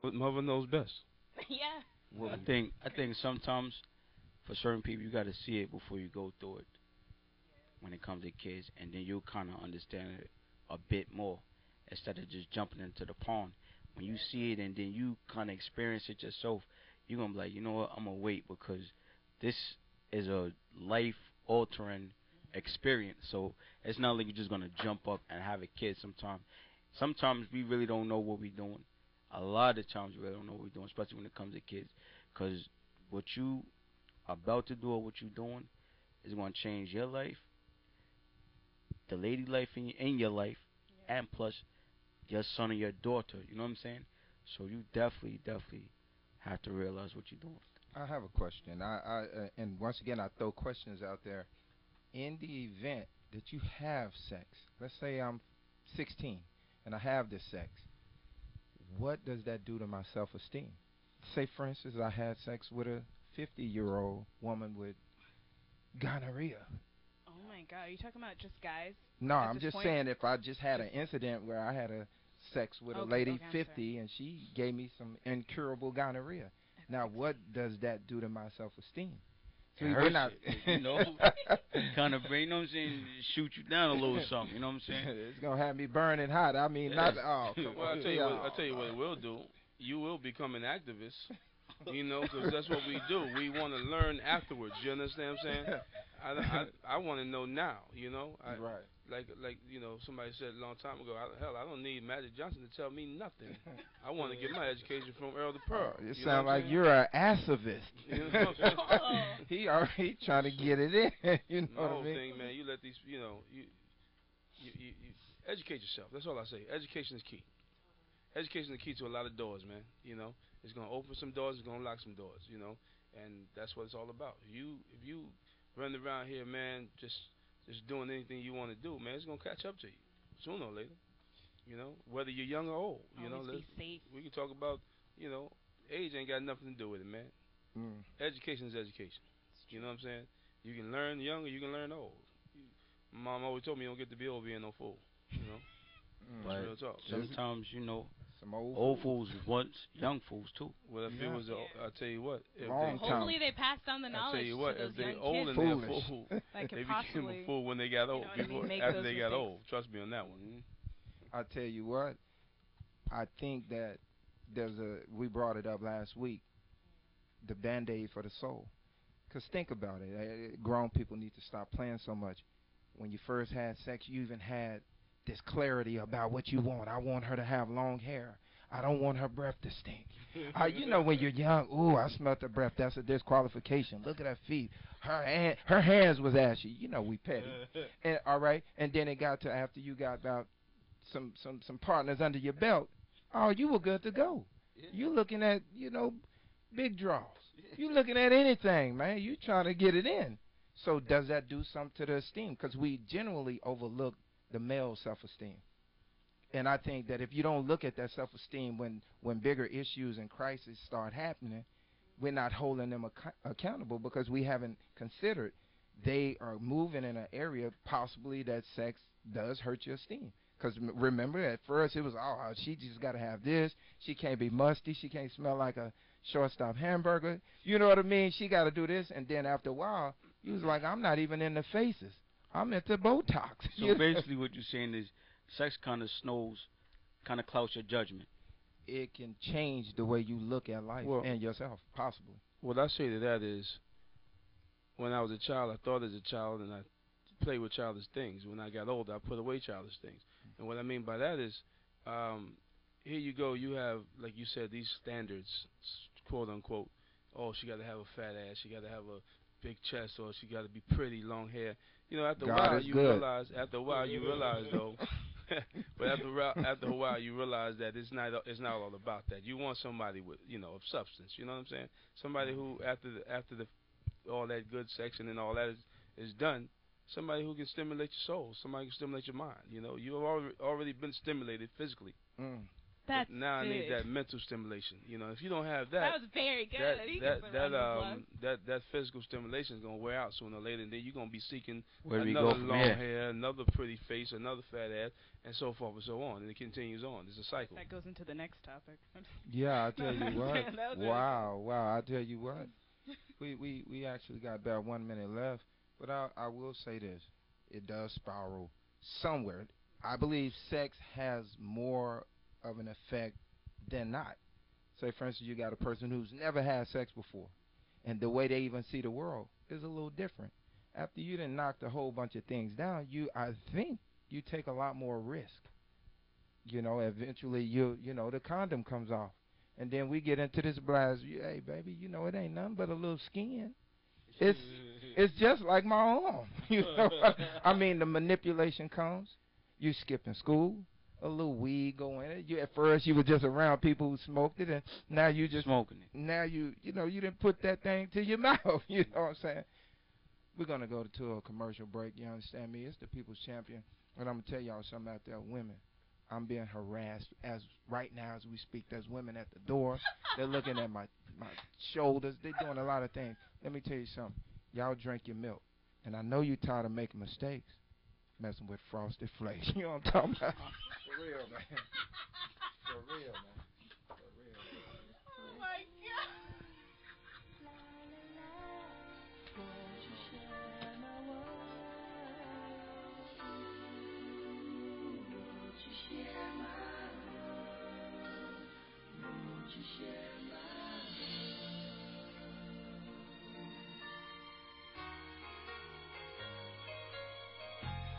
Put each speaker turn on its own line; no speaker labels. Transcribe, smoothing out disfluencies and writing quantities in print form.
But mother knows best.
Yeah.
Well,
Mm.
I think sometimes for certain people you got to see it before you go through it when it comes to kids, and then you kind of understand it a bit more instead of just jumping into the pond. When you see it and then you kind of experience it yourself, you're gonna be like, you know what, I'm gonna wait because this is a life altering experience. So it's not like you're just gonna jump up and have a kid. Sometimes we really don't know what we're doing. A lot of times we really don't know what we're doing, especially when it comes to kids, because what you about to do or what you're doing is going to change your life, the lady life in your life, and plus your son or your daughter. You know what I'm saying? So you definitely have to realize what you're doing.
I have a question. And once again, I throw questions out there. In the event that you have sex, let's say I'm 16 and I have this sex, what does that do to my self-esteem? Say, for instance, I had sex with a 50-year-old woman with gonorrhea.
Oh my God, are you talking about just guys?
No,
At
I'm
this
just
point?
saying if I just had an
Just
incident where I had a sex with a
okay,
lady
okay, I'm
50 and she gave me some incurable gonorrhea. Now, what does that do to my self-esteem?
It
See, we're
hurts
not.
you know, kind of, you know what I'm saying, shoot you down a little something. You know what I'm saying?
It's gonna have me burning hot. I mean, not. Oh, come
Well,
on.
I tell you what it will do. You will become an activist. You know, because that's what we do. We want to learn afterwards. You understand what I'm saying? I want to know now. You know,
Right.
like you know, somebody said a long time ago. Hell, I don't need Magic Johnson to tell me nothing. I want to get my education from Earl the Pearl.
You
You know
sound
what I'm
like
saying?
you're an activist.
You know what I'm saying?
He already trying to get it in. You know
My
what
whole
I mean?
thing, man. You let these, you know, you educate yourself. That's all I say. Education is key. Education is the key to a lot of doors, man. You know, it's gonna open some doors, it's gonna lock some doors. You know, and that's what it's all about. If you run around here, man, just doing anything you want to do, man, it's gonna catch up to you sooner or later. You know, whether you're young or old. You know,
Always be safe.
we can talk about, you know, age ain't got nothing to do with it, man.
Mm.
Education is education. You know what I'm saying? You can learn young or you can learn old. My mom always told me you don't get to be old being no fool. You know, that's
But
real talk.
sometimes, you know,
Some old
old fools once young fools too.
Well, if it
Yeah.
was, I tell you what, if
Long
they,
time.
Hopefully they pass down the
I
knowledge
tell you what,
to those
if they
young
old
kids
and they're
Foolish.
fool,
that
they
could
became
possibly,
a fool when they got
you
old.
know what I mean,
Before
make
after
those
they got
mistakes.
old, trust me on that one.
I tell you what, I think that we brought it up last week, the Band-Aid for the soul. Because think about it, grown people need to stop playing so much. When you first had sex, you even had this clarity about what you want. I want her to have long hair. I don't want her breath to stink. You know, when you're young, ooh, I smelled the breath. That's a disqualification. Look at her feet. Her hands was ashy. You know, we petty. And all right, and then it got to after you got about some partners under your belt. Oh, you were good to go. You looking at, you know, big draws. You looking at anything, man. You trying to get it in. So does that do something to the esteem? Because we generally overlook the male self-esteem. And I think that if you don't look at that self-esteem when bigger issues and crises start happening, we're not holding them accountable because we haven't considered they are moving in an area possibly that sex does hurt your esteem. Because remember, at first it was, oh, she just got to have this. She can't be musty. She can't smell like a shortstop hamburger. You know what I mean? She got to do this. And then after a while, you was like, I'm not even into faces. I'm into Botox.
So basically, what you're saying is, sex kind of clouds your judgment.
It can change the way you look at life and yourself, possibly.
What I say to that is, when I was a child, I thought as a child, and I played with childish things. When I got older, I put away childish things. And what I mean by that is, here you go, you have, like you said, these standards, quote unquote. Oh, she got to have a fat ass, she got to have a big chest, or she got to be pretty, long hair. You know, after a while, you realize though. But after a while, you realize that it's not all about that. You want somebody with, you know, of substance. You know what I'm saying? Somebody who after the all that good sex and then all that is done, somebody who can stimulate your soul, somebody who can stimulate your mind. You know, you've already been stimulated physically,
That's
But now I need
big.
that mental stimulation. You know, if you don't have
That was very good. You can put it on the plug.
that physical stimulation is gonna wear out sooner or later, and then you're gonna be seeking
Where do we
another
go from
long
here?
hair, another pretty face, another fat ass, and so forth and so on, and it continues on. It's a cycle.
That goes into the next topic.
Yeah, I tell you what.
That was really
Wow. I tell you what. We actually got about 1 minute left, but I will say this: it does spiral somewhere. I believe sex has more of an effect than not. Say, for instance, you got a person who's never had sex before, and the way they even see the world is a little different. After you done knocked a whole bunch of things down, I think you take a lot more risk. You know, eventually the condom comes off, and then we get into this blast. Hey, baby, it ain't nothing but a little skin. It's just like my arm. You know, I mean, the manipulation comes. You skipping school, a little weed go in it. You at first you were just around people who smoked it, and now you just
Smoking it.
Now you didn't put that thing to your mouth. You know what I'm saying? We're gonna go to a commercial break. You understand me? It's the People's Champion, and I'm gonna tell y'all something out there, women. I'm being harassed as right now as we speak. There's women at the door. They're looking at my shoulders. They're doing a lot of things. Let me tell you something. Y'all drink your milk, and I know you're tired of making mistakes, messing with Frosted Flakes. You know what I'm talking about? For real, man. For real, man.